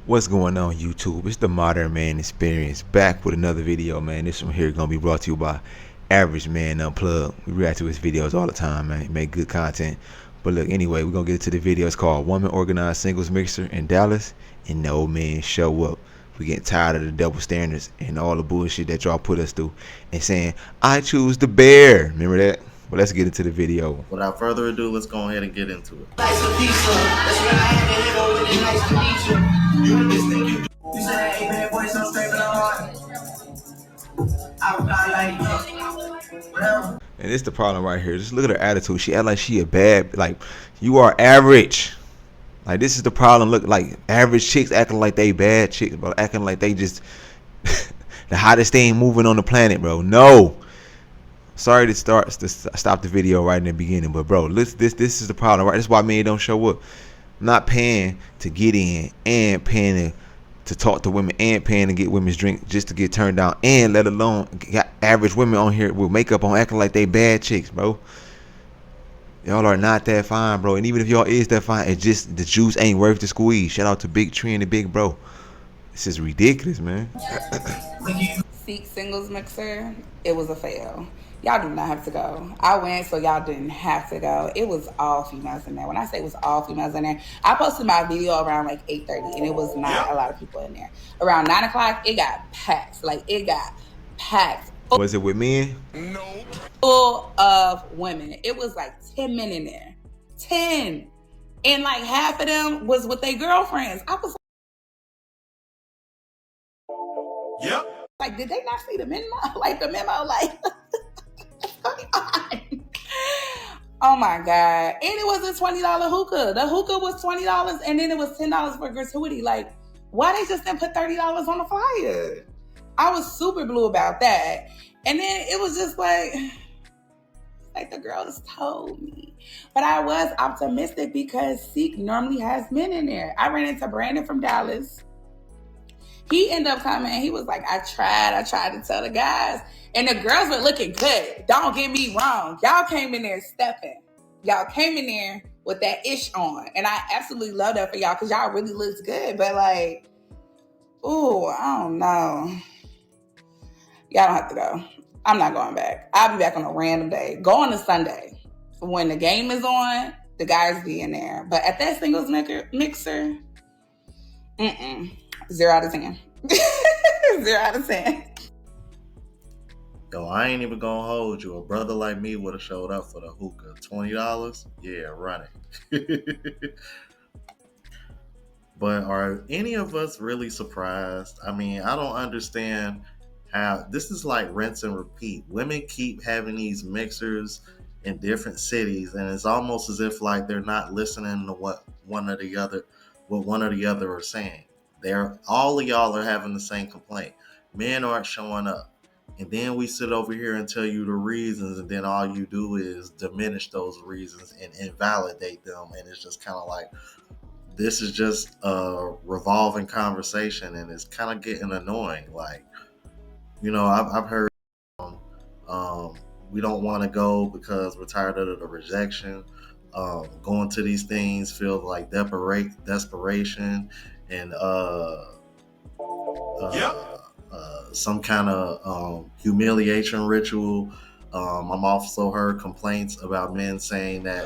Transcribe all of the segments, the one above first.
What's going on, YouTube? It's the Modern Man Experience, back with another video, man. This one here is gonna be brought to you by Average Man Unplugged. We react to his videos all the time, man. He make good content. But look, anyway, we're gonna get into the video. It's called Woman Organized Singles Mixer in Dallas, and no men show up. We getting tired of the double standards and all the bullshit that y'all put us through, and saying, I choose the bear. Remember that? But let's get into the video. Without further ado, let's go ahead and get into it. And it's the problem right here. Just look at her attitude. She act like she a bad, like, you are average. Like, this is the problem. Look, like, average chicks acting like they bad chicks, bro. Acting like they just the hottest thing moving on the planet, bro. No. Sorry to stop the video right in the beginning, but bro, this is the problem, right? That's why men don't show up. I'm not paying to get in and paying to talk to women and paying to get women's drink just to get turned down, and let alone got average women on here with makeup on acting like they bad chicks, bro. Y'all are not that fine, bro. And even if y'all is that fine, it's just the juice ain't worth the squeeze. Shout out to Big Tree and the Big Bro. This is ridiculous, man. Seek Singles Mixer, it was a fail. Y'all do not have to go. I went, so y'all didn't have to go. It was all females in there. When I say it was all females in there, I posted my video around like 8:30, and it was not a lot of people in there. Around 9 o'clock, it got packed. Like, it got packed. Was it with men? No. Full of women. It was like 10 men in there. 10. And like half of them was with their girlfriends. I was like, did they not see the memo? Like, the memo, like... Oh my God. And it was a $20 hookah. The hookah was $20, and then it was $10 for gratuity. Like, why they just didn't put $30 on the flyer? I was super blue about that. And then it was just like the girl just told me. But I was optimistic because Seek normally has men in there. I ran into Brandon from Dallas. He ended up coming and he was like, I tried to tell the guys. And the girls were looking good. Don't get me wrong. Y'all came in there stepping. Y'all came in there with that ish on. And I absolutely love that for y'all because y'all really looks good. But like, ooh, I don't know. Y'all don't have to go. I'm not going back. I'll be back on a random day. Go on a Sunday. When the game is on, the guys be in there. But at that singles mixer, 0 out of 10. 0 out of 10. Yo, I ain't even gonna hold you. A brother like me would have showed up for the hookah. $20? Yeah, run it. But are any of us really surprised? I mean, I don't understand how this is like rinse and repeat. Women keep having these mixers in different cities, and it's almost as if like they're not listening to what one or the other are saying. All of y'all are having the same complaint. Men aren't showing up. And then we sit over here and tell you the reasons, and then all you do is diminish those reasons and invalidate them. And it's just kind of like, this is just a revolving conversation, and it's kind of getting annoying. Like, you know, I've heard we don't want to go because we're tired of the rejection. Going to these things feels like desperation and some kind of humiliation ritual. I'm also heard complaints about men saying that,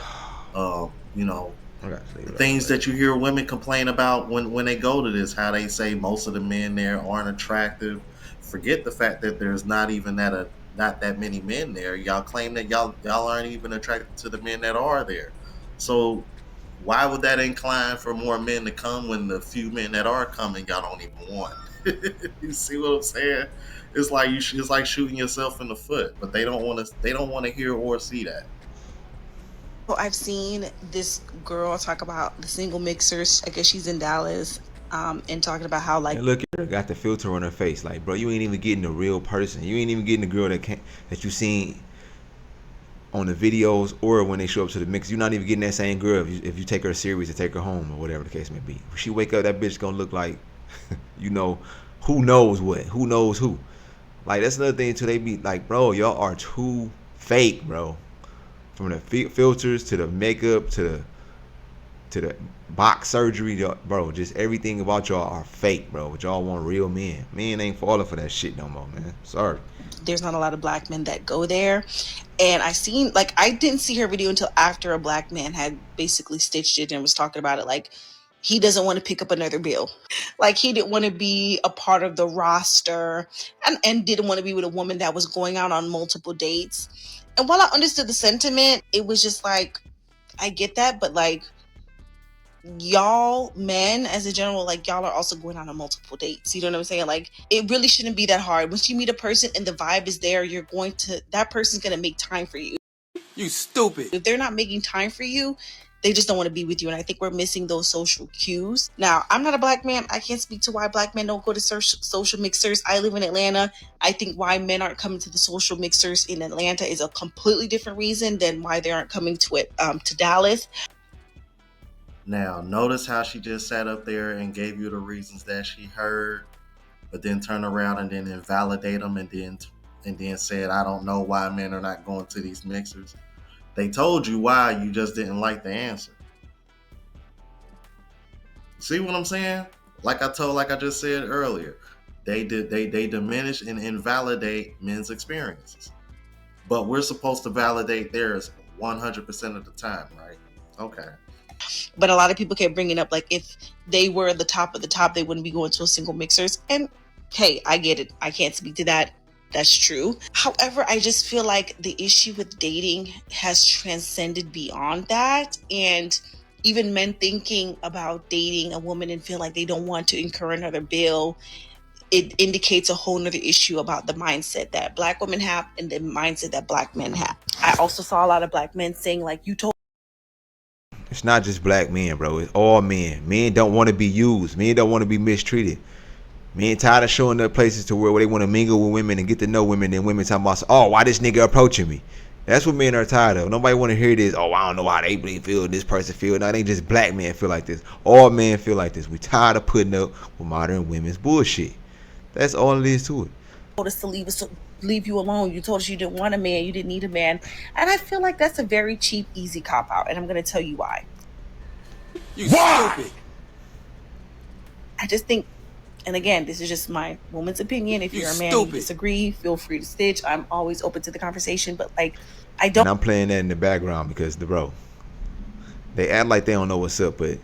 you know, the things that you hear women complain about when they go to this, how they say most of the men there aren't attractive. Forget the fact that there's not that many men there. Y'all claim that y'all aren't even attracted to the men that are there. So why would that incline for more men to come when the few men that are coming y'all don't even want? You see what I'm saying? It's like it's like shooting yourself in the foot, but they don't want to hear or see that. Well, I've seen this girl talk about the single mixers. I guess she's in Dallas, and talking about how like, and look at her, got the filter on her face. Like, bro, you ain't even getting the real person. You ain't even getting the girl that you seen on the videos or when they show up to the mix. You're not even getting that same girl if you take her serious and take her home or whatever the case may be. When she wake up, that bitch gonna look like, you know, who knows what, who knows who. Like, that's another thing too. They be like, bro, y'all are too fake, bro. From the filters to the makeup to the to the box surgery, bro. Just everything about y'all are fake, bro. But y'all want real men. Men ain't falling for that shit no more, man. Sorry. There's not a lot of black men that go there. And I didn't see her video until after a black man had basically stitched it and was talking about it. Like, he doesn't want to pick up another bill. Like, he didn't want to be a part of the roster and didn't want to be with a woman that was going out on multiple dates. And while I understood the sentiment, it was just like, I get that, but like, y'all men as a general, like, y'all are also going on multiple dates. You know what I'm saying? Like, it really shouldn't be that hard. Once you meet a person and the vibe is there, that person's gonna make time for you. You stupid. If they're not making time for you, they just don't want to be with you. And I think we're missing those social cues. Now, I'm not a black man. I can't speak to why black men don't go to social mixers. I live in Atlanta. I think why men aren't coming to the social mixers in Atlanta is a completely different reason than why they aren't coming to it to Dallas. Now, notice how she just sat up there and gave you the reasons that she heard, but then turn around and then invalidate them, and then said, I don't know why men are not going to these mixers. They told you why, you just didn't like the answer. See what I'm saying? Like I just said earlier, they diminish and invalidate men's experiences. But we're supposed to validate theirs 100% of the time, right? Okay. But a lot of people kept bringing up, like, if they were the top of the top, they wouldn't be going to a single mixers. And hey, I get it. I can't speak to that. That's true. However, I just feel like the issue with dating has transcended beyond that. And even men thinking about dating a woman and feel like they don't want to incur another bill, it indicates a whole nother issue about the mindset that black women have and the mindset that black men have. I also saw a lot of black men saying, like, you told. It's not just black men, bro. It's all men. Men don't want to be used. Men don't want to be mistreated. Men tired of showing up places to where they want to mingle with women and get to know women, and women talking about, oh, why this nigga approaching me? That's what men are tired of. Nobody want to hear this. Oh, I don't know how they feel. This person feel. No, it ain't just black men feel like this. All men feel like this. We tired of putting up with modern women's bullshit. That's all it is to it. Told us to leave you alone. You told us you didn't want a man. You didn't need a man. And I feel like that's a very cheap, easy cop out. And I'm going to tell you why. You stupid. I just think, and again, this is just my woman's opinion. If you're a man, you disagree, feel free to stitch. I'm always open to the conversation. But like, I don't. And I'm playing that in the background because they act like they don't know what's up, but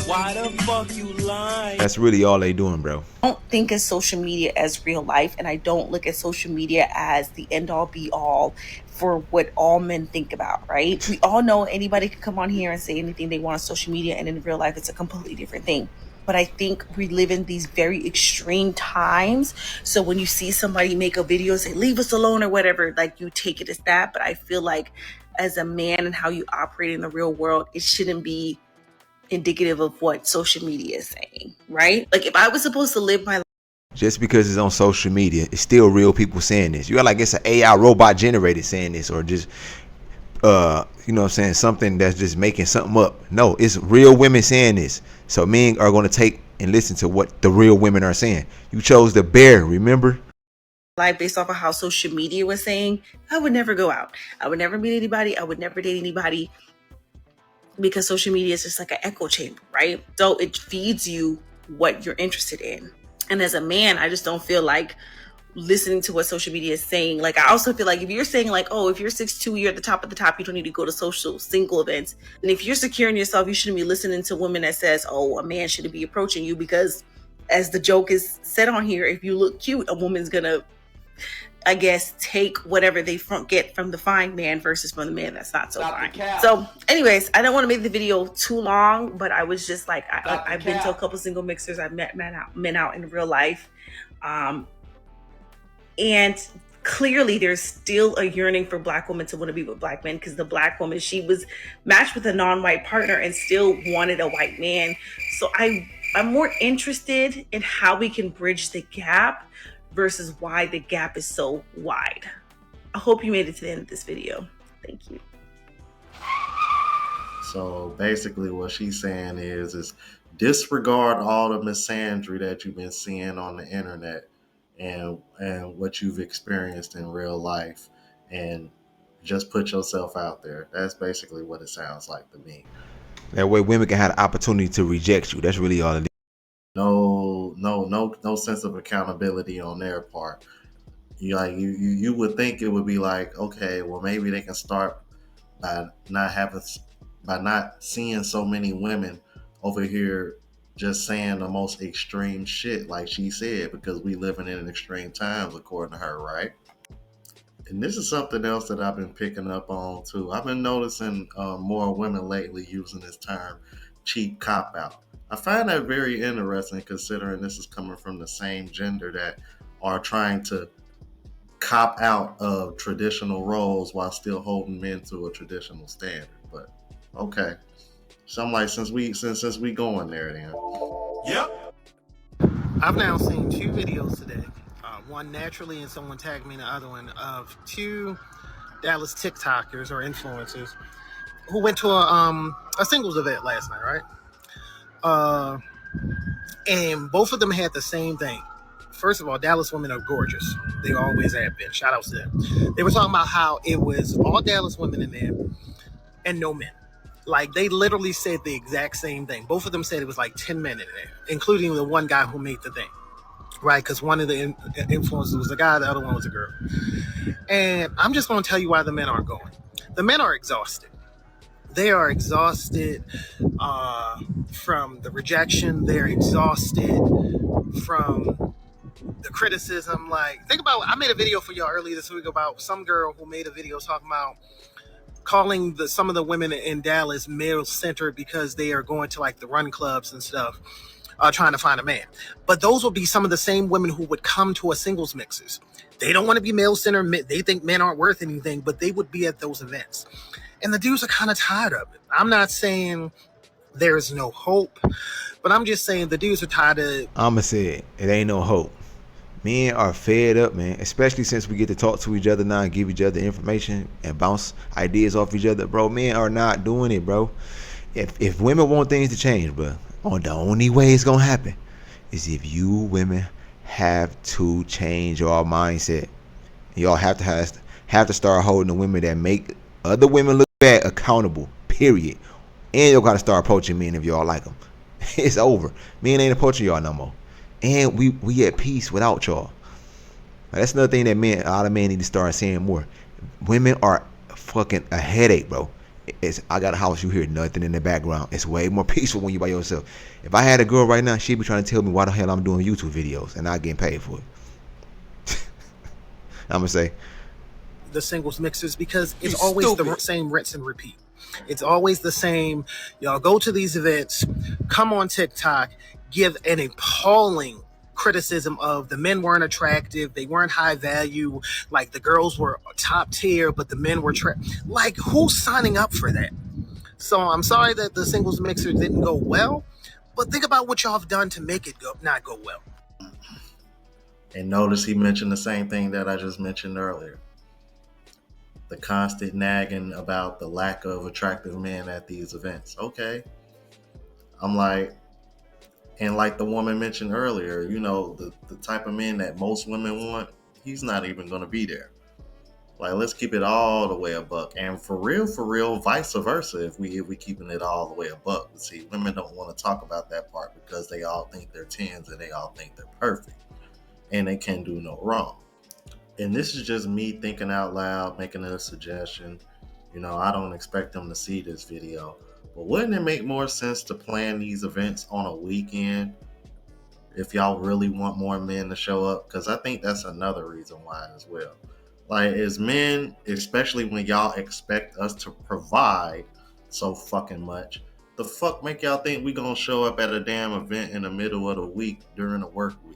why the fuck you lying? That's really all they doing, bro. I don't think of social media as real life, and I don't look at social media as the end all be all for what all men think about, right? We all know anybody can come on here and say anything they want on social media, and in real life it's a completely different thing. But I think we live in these very extreme times. So when you see somebody make a video and say, leave us alone or whatever, like, you take it as that. But I feel like as a man and how you operate in the real world, it shouldn't be indicative of what social media is saying, right? Like, if I was supposed to live my life, just because it's on social media, it's still real people saying this. You got like it's an AI robot generated saying this, or just you know what I'm saying, something that's just making something up. No, it's real women saying this. So men are going to take and listen to what the real women are saying. You chose the bear, remember? Life based off of how social media was saying, I would never go out. I would never meet anybody. I would never date anybody. Because social media is just like an echo chamber, right? So it feeds you what you're interested in. And as a man, I just don't feel like listening to what social media is saying. Like, I also feel like if you're saying like, oh, if you're 6'2", you're at the top of the top, you don't need to go to social single events. And if you're secure in yourself, you shouldn't be listening to women that says, oh, a man shouldn't be approaching you, because as the joke is said on here, if you look cute, a woman's gonna, I guess, take whatever they get from the fine man versus from the man that's not so fine. So anyways, I don't want to make the video too long, but I was just like, I've been to a couple single mixers. I've met men out in real life. And clearly there's still a yearning for black women to want to be with black men, because the black woman, she was matched with a non-white partner and still wanted a white man. So I'm more interested in how we can bridge the gap versus why the gap is so wide. I hope you made it to the end of this video. Thank you. So basically what she's saying is disregard all the misandry that you've been seeing on the internet and what you've experienced in real life, and just put yourself out there. That's basically what it sounds like to me. That way women can have the opportunity to reject you. That's really all it is. No sense of accountability on their part. You would think it would be like, okay, well maybe they can start by not seeing so many women over here just saying the most extreme shit, like she said, because we living in extreme times, according to her, right? And this is something else that I've been picking up on too. I've been noticing more women lately using this term, cheap cop out. I find that very interesting, considering this is coming from the same gender that are trying to cop out of traditional roles while still holding men to a traditional standard. But okay, so I'm like, since we going there, then. Yep. I've now seen 2 videos today. One naturally, and someone tagged me in the other one, of 2 Dallas TikTokers or influencers who went to a singles event last night, right? And both of them had the same thing. First of all, Dallas women are gorgeous. They always have been. Shout out to them. They were talking about how it was all Dallas women in there and no men. Like, they literally said the exact same thing. Both of them said it was like 10 men in there, including the one guy who made the thing. Right, because one of the influencers was a guy, the other one was a girl. And I'm just going to tell you why the men aren't going. The men are exhausted. They are exhausted from the rejection. They're exhausted from the criticism. Like, think about, I made a video for y'all earlier this week about some girl who made a video talking about calling some of the women in Dallas male-centered because they are going to like the run clubs and stuff. Trying to find a man. But those will be some of the same women who would come to a singles mixers. They don't want to be male-centered. They think men aren't worth anything, but they would be at those events. And the dudes are kind of tired of it. I'm not saying there's no hope, but I'm just saying the dudes are tired of... I'ma say it ain't no hope. Men are fed up, man, especially since we get to talk to each other now and give each other information and bounce ideas off each other. Bro, men are not doing it, bro. If women want things to change, bro, the only way it's gonna happen is if you women have to change your mindset. Y'all have to start holding the women that make other women look bad accountable, period. And y'all gotta start approaching men if y'all like them. It's over. Men ain't approaching y'all no more. And we at peace without y'all. Now, that's another thing that a lot of men need to start saying more. Women are fucking a headache, bro. I got a house, you hear nothing in the background. It's way more peaceful when you by yourself. If I had a girl right now, she'd be trying to tell me why the hell I'm doing YouTube videos and not getting paid for it. I'm gonna say the singles mixers, because it's always the same rinse and repeat. It's always the same. Y'all go to these events, come on TikTok, give an appalling criticism of the men weren't attractive, they weren't high value, like the girls were top tier, but the men were like, who's signing up for that? So I'm sorry that the singles mixer didn't go well, but think about what y'all have done to make it not go well. And notice he mentioned the same thing that I just mentioned earlier. The constant nagging about the lack of attractive men at these events. Okay. I'm like, and like the woman mentioned earlier, you know, the type of men that most women want, he's not even going to be there. Like, let's keep it all the way a buck. And for real, vice versa, if we keeping it all the way a buck. See, women don't want to talk about that part because they all think they're 10s and they all think they're perfect. And they can't do no wrong. And this is just me thinking out loud, making a suggestion. You know, I don't expect them to see this video. But wouldn't it make more sense to plan these events on a weekend if y'all really want more men to show up? Because I think that's another reason why as well. Like, as men, especially when y'all expect us to provide so fucking much, the fuck make y'all think we gonna show up at a damn event in the middle of the week during the work week?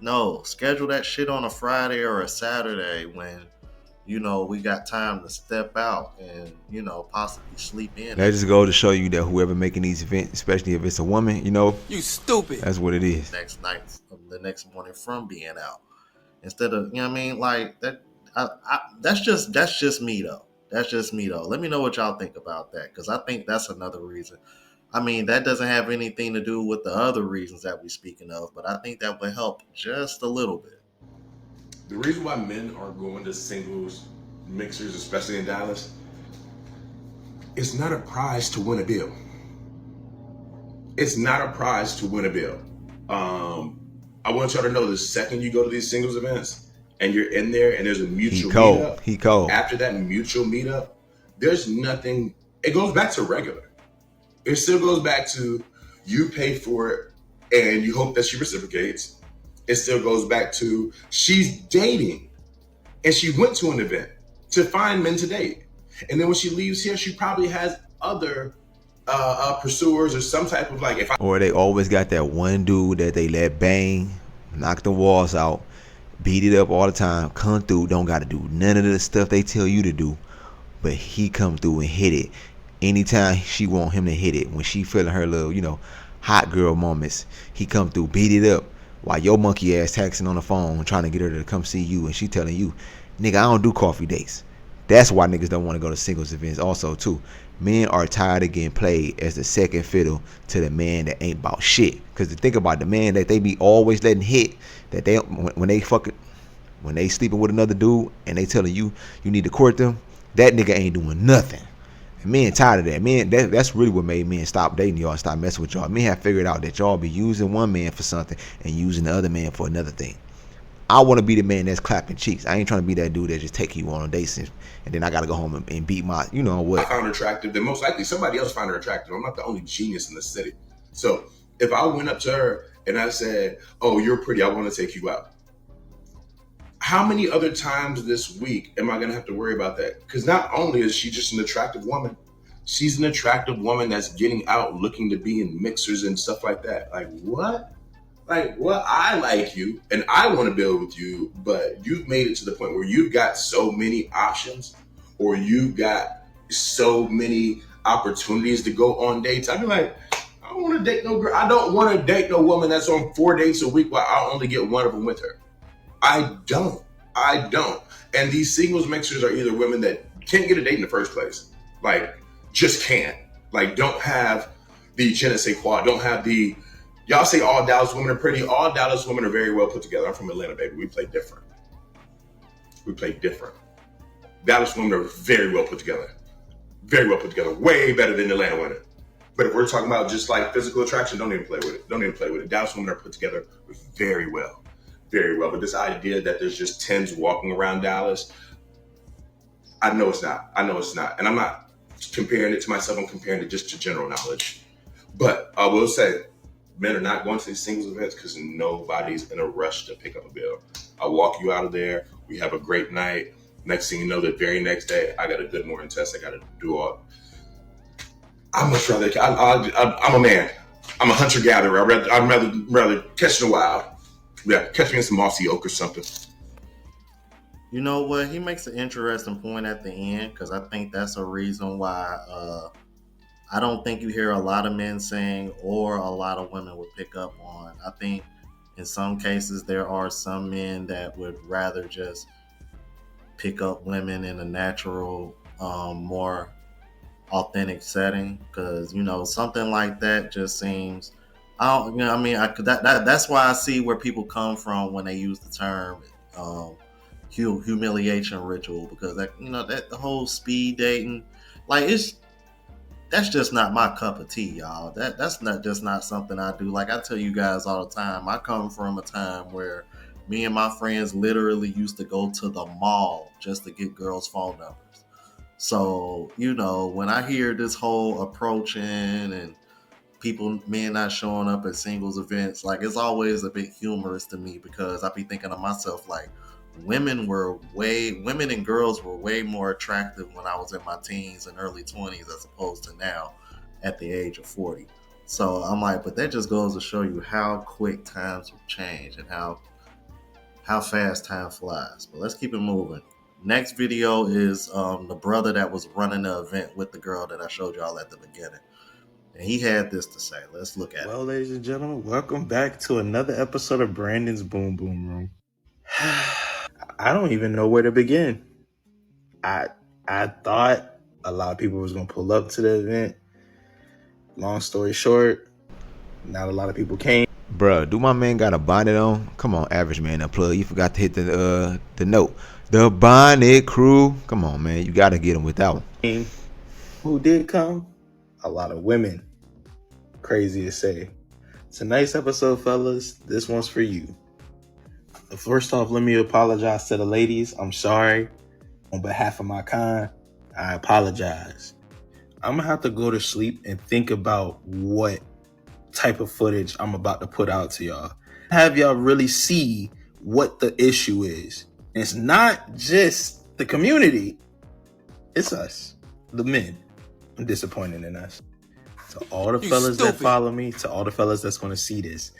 No, schedule that shit on a Friday or a Saturday when, you know, we got time to step out and, you know, possibly sleep in. That just go to show you that whoever making these events, especially if it's a woman, you know, you stupid. That's what it is. The next morning from being out, instead of, you know what I mean, like that. That's just me though. That's just me though. Let me know what y'all think about that, because I think that's another reason. I mean, that doesn't have anything to do with the other reasons that we're speaking of, but I think that would help just a little bit. The reason why men are going to singles mixers, especially in Dallas, it's not a prize to win a deal. It's not a prize to win a bill. I want y'all to know the second you go to these singles events and you're in there and there's a mutual meetup. He cold. After that mutual meetup, there's nothing. It goes back to regular. It still goes back to you pay for it and you hope that she reciprocates. It still goes back to she's dating and she went to an event to find men to date. And then when she leaves here, she probably has other pursuers or some type of like. Or they always got that one dude that they let bang, knock the walls out, beat it up all the time, come through, don't got to do none of the stuff they tell you to do, but he come through and hit it anytime she want him to hit it. When she feeling her little, hot girl moments, he come through, beat it up while your monkey ass texting on the phone trying to get her to come see you, and she telling you, nigga, I don't do coffee dates. That's why niggas don't want to go to singles events also too. Men are tired of getting played as the second fiddle to the man that ain't about shit. Because to think about the man that they be always letting hit, that they when they sleeping with another dude and they telling you need to court them, that nigga ain't doing nothing. And men tired of that. Men, that's really what made men stop dating y'all and stop messing with y'all. Men have figured out that y'all be using one man for something and using the other man for another thing. I want to be the man that's clapping cheeks. I ain't trying to be that dude that just take you on a date and then I got to go home and beat my, what. I found her attractive. Then most likely somebody else found her attractive. I'm not the only genius in the city. So if I went up to her and I said, oh, you're pretty, I want to take you out. How many other times this week am I going to have to worry about that? Because not only is she just an attractive woman, she's an attractive woman that's getting out, looking to be in mixers and stuff like that. Like, what? Like, well, I like you and I want to build with you, but you've made it to the point where you've got so many options or you've got so many opportunities to go on dates. I'd be like, I don't want to date no girl. I don't want to date no woman that's on 4 dates a week while I only get one of them with her. I don't. And these singles mixers are either women that can't get a date in the first place. Like, just can't. Like, don't have the je ne sais quoi. Don't have the... Y'all say all Dallas women are pretty. All Dallas women are very well put together. I'm from Atlanta, baby. We play different. Dallas women are very well put together. Very well put together. Way better than Atlanta women. But if we're talking about just like physical attraction, don't even play with it. Dallas women are put together very well. Very well. But this idea that there's just 10s walking around Dallas, I know it's not. And I'm not comparing it to myself. I'm comparing it just to general knowledge. But I will say, men are not going to these singles events because nobody's in a rush to pick up a bill. I walk you out of there. We have a great night. Next thing you know, the very next day, I got a good morning test. I got to do all. I'm much rather. I'm a man. I'm a hunter gatherer. I'd rather catch in the wild. Yeah, catch me in some mossy oak or something. You know what? He makes an interesting point at the end because I think that's a reason why. I don't think you hear a lot of men saying or a lot of women would pick up on. I think in some cases there are some men that would rather just pick up women in a natural, more authentic setting because, something like that just seems, that's why I see where people come from when they use the term humiliation ritual because that the whole speed dating, like that's just not my cup of tea, y'all. That's not something I do. Like I tell you guys all the time, I come from a time where me and my friends literally used to go to the mall just to get girls' phone numbers. So, when I hear this whole approaching and men not showing up at singles events, like it's always a bit humorous to me because I be thinking to myself like, women and girls were way more attractive when I was in my teens and early 20s as opposed to now at the age of 40. So I'm like, but that just goes to show you how quick times will change and how fast time flies. But let's keep it moving. Next video is the brother that was running the event with the girl that I showed y'all at the beginning. And he had this to say. Let's look at it. Well, ladies and gentlemen, welcome back to another episode of Brandon's Boom Boom Room. I don't even know where to begin. I thought a lot of people was going to pull up to the event. Long story short, not a lot of people came. Bruh, do my man got a bonnet on? Come on, average man, that plug. You forgot to hit the note. The bonnet crew. Come on, man. You got to get him with that one. Who did come? A lot of women crazy to say. Tonight's episode, fellas, this one's for you. First off, let me apologize to the ladies. I'm sorry. On behalf of my kind, I apologize. I'm going to have to go to sleep and think about what type of footage I'm about to put out to y'all. Have y'all really see what the issue is. And it's not just the community. It's us, the men. I'm disappointed in us. To all the fellas that follow me, to all the fellas that's going to see this,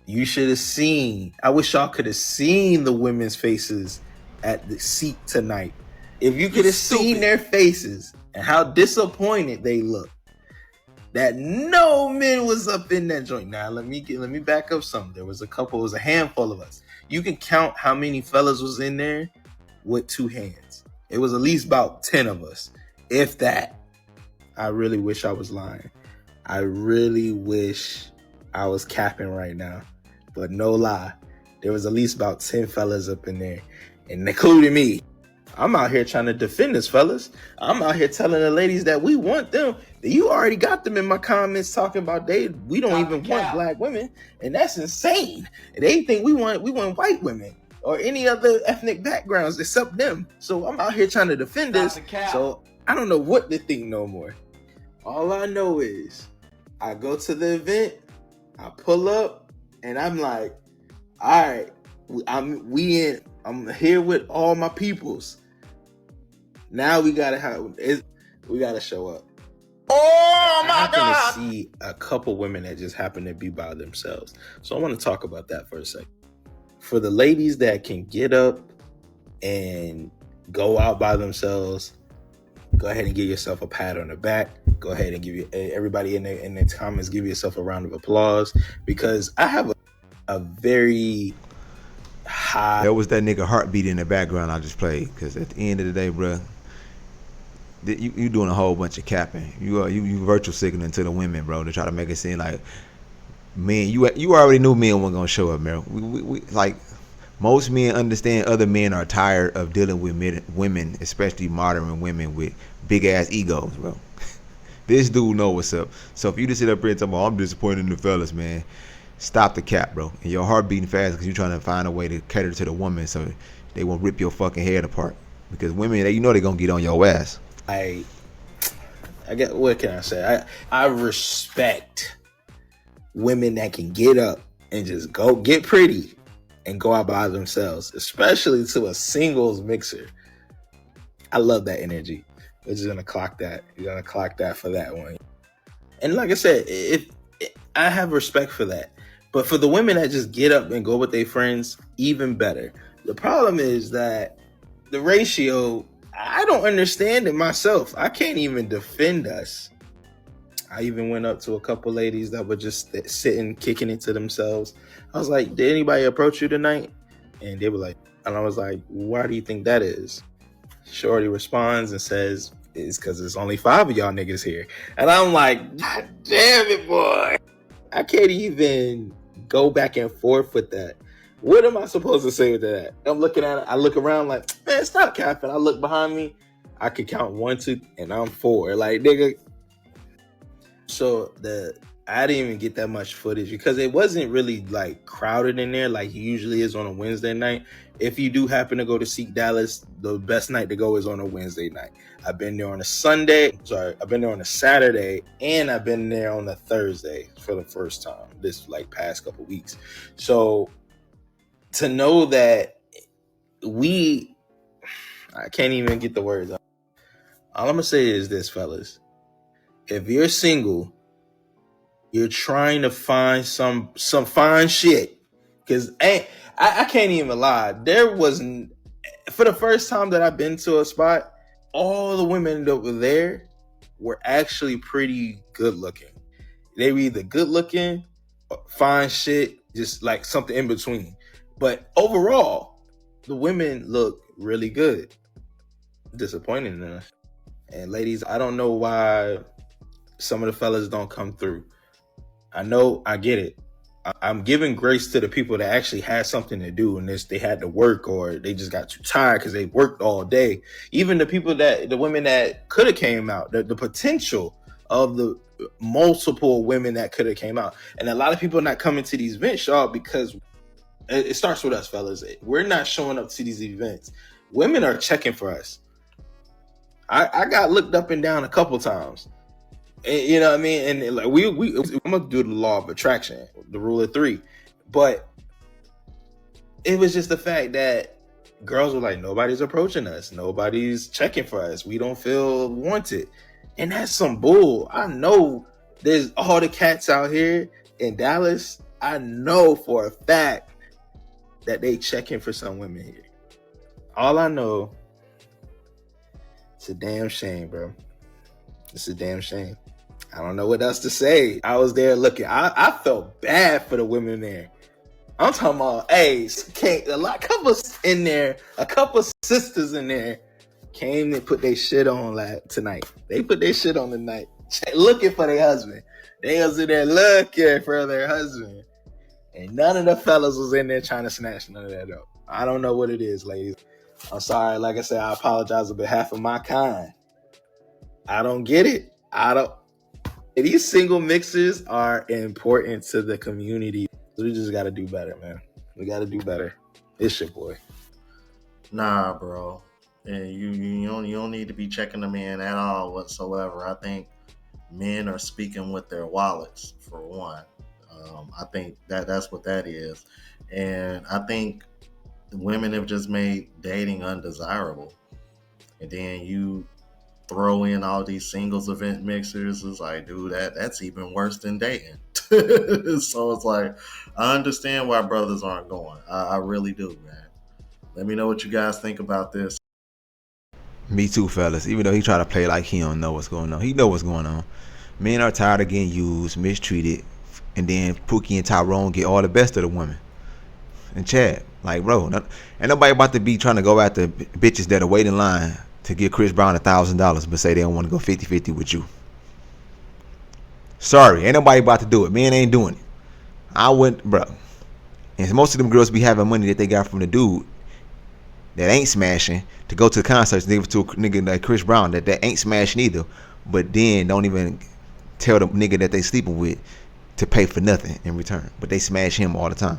you should have seen. I wish y'all could have seen the women's faces at the seat tonight. If you could have seen their faces and how disappointed they look, that no men was up in that joint. Now let me back up some. There was it was a handful of us. You can count how many fellas was in there with two hands. It was at least about 10 of us, if that. I really wish I was lying. I really wish I was capping right now. But no lie, there was at least about 10 fellas up in there, and including me. I'm out here trying to defend us, fellas. I'm out here telling the ladies that we want them. You already got them in my comments talking about we don't even want black women, and that's insane. They think we want white women or any other ethnic backgrounds except them. So I'm out here trying to defend us. So I don't know what to think no more. All I know is I go to the event, I pull up, and I'm like, all right, I'm here with all my peoples. Now we gotta show up. Oh my God! I happen to see a couple women that just happen to be by themselves. So I want to talk about that for a second. For the ladies that can get up and go out by themselves, go ahead and give yourself a pat on the back. Go ahead and give everybody in the comments, give yourself a round of applause, because I have a very high. That was that nigga heartbeat in the background I just played. Because at the end of the day, bro, you doing a whole bunch of capping. You virtual signaling to the women, bro, to try to make it seem like men. You already knew men weren't gonna show up, man. We like most men understand other men are tired of dealing with women, especially modern women with big ass egos, bro. This dude know what's up. So if you just sit up here and tell me, I'm disappointed in the fellas, man, stop the cap, bro. And your heart beating fast because you're trying to find a way to cater to the woman so they won't rip your fucking head apart. Because women, they're gonna get on your ass. I get, what can I say? I respect women that can get up and just go get pretty and go out by themselves, especially to a singles mixer. I love that energy. We're just gonna clock that. You're gonna clock that for that one. And like I said, I have respect for that. But for the women that just get up and go with their friends, even better. The problem is that the ratio, I don't understand it myself. I can't even defend us. I even went up to a couple ladies that were just sitting, kicking it to themselves. I was like, did anybody approach you tonight? And they were like, and I was like, why do you think that is? Shorty responds and says, it's because there's only 5 of y'all niggas here. And I'm like, God damn it, boy. I can't even go back and forth with that. What am I supposed to say with that? I'm looking at it. I look around like, man, stop capping. I look behind me. I could count 1, 2, and I'm 4. Like, nigga. So I didn't even get that much footage because it wasn't really like crowded in there like it usually is on a Wednesday night. If you do happen to go to Seek Dallas, the best night to go is on a Wednesday night. I've been there on a Sunday. I've been there on a Saturday, and I've been there on a Thursday for the first time this like past couple weeks. So to know that I can't even get the words out. All I'm gonna say is this, fellas. If you're single, you're trying to find some fine shit. Because I can't even lie. There wasn't, for the first time that I've been to a spot, all the women that were there were actually pretty good looking. They were either good looking, or fine shit, just like something in between. But overall, the women look really good. Disappointing in us. And ladies, I don't know why some of the fellas don't come through. I know, I get it. I'm giving grace to the people that actually had something to do and they had to work or they just got too tired because they worked all day. Even the women that could have came out, the potential of the multiple women that could have came out. And a lot of people are not coming to these events, y'all, because it starts with us, fellas. We're not showing up to these events. Women are checking for us. I got looked up and down a couple times. And, you know what I mean? And like I'm gonna do the law of attraction, the rule of 3. But it was just the fact that girls were like, nobody's approaching us, nobody's checking for us, we don't feel wanted. And that's some bull. I know there's all the cats out here in Dallas. I know for a fact that they checking for some women here. All I know, it's a damn shame, bro. It's a damn shame. I don't know what else to say. I was there looking. I felt bad for the women there. I'm talking about, hey, couple in there, a couple sisters in there came and put their shit on tonight. They put their shit on tonight, looking for their husband. They was in there looking for their husband. And none of the fellas was in there trying to snatch none of that up. I don't know what it is, ladies. I'm sorry. Like I said, I apologize on behalf of my kind. I don't get it. These single mixers are important to the community. We just got to do better, man. We got to do better. It's your boy. Nah, bro. And you don't need to be checking them in at all whatsoever. I think men are speaking with their wallets, for one. I think that's what that is. And I think women have just made dating undesirable. And then you throw in all these singles event mixers. It's like, dude, that's even worse than dating. So it's like, I understand why brothers aren't going. I really do, man. Let me know what you guys think about this. Me too, fellas. Even though he try to play like he don't know what's going on, he know what's going on. Men are tired of getting used, mistreated, and then Pookie and Tyrone get all the best of the women. And Chad, like, bro, ain't nobody about to be trying to go after bitches that are waiting in line to give Chris Brown $1,000 but say they don't want to go 50-50 with you. Sorry, ain't nobody about to do it. Men ain't doing it. I wouldn't, bro. And most of them girls be having money that they got from the dude that ain't smashing to go to the concerts and give it to a nigga like Chris Brown that ain't smashing either, but then don't even tell the nigga that they sleeping with to pay for nothing in return, but they smash him all the time.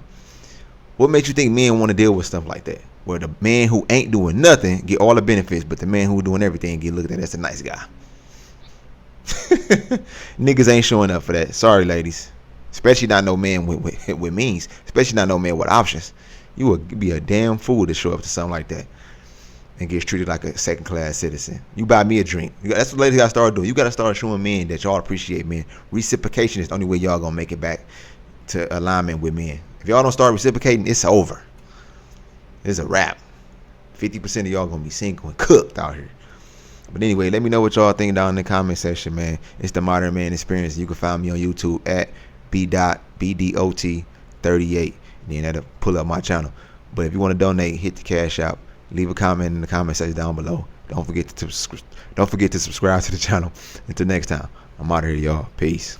What makes you think men want to deal with stuff like that, where the man who ain't doing nothing get all the benefits, but the man who doing everything get looked at as a nice guy? Niggas ain't showing up for that. Sorry, ladies. Especially not no man with means. Especially not no man with options. You would be a damn fool to show up to something like that and get treated like a second-class citizen. You buy me a drink. That's what ladies got to start doing. You got to start showing men that y'all appreciate men. Reciprocation is the only way y'all gonna make it back to alignment with men. If y'all don't start reciprocating, it's over. It's a wrap. 50% of y'all gonna be single and cooked out here. But anyway, let me know what y'all think down in the comment section, man. It's the Modern Man Experience. You can find me on YouTube at b.bdot38. Then that'll pull up my channel. But if you want to donate, hit the cash app. Leave a comment in the comment section down below. Don't forget to subscribe to the channel. Until next time, I'm out of here, y'all. Peace.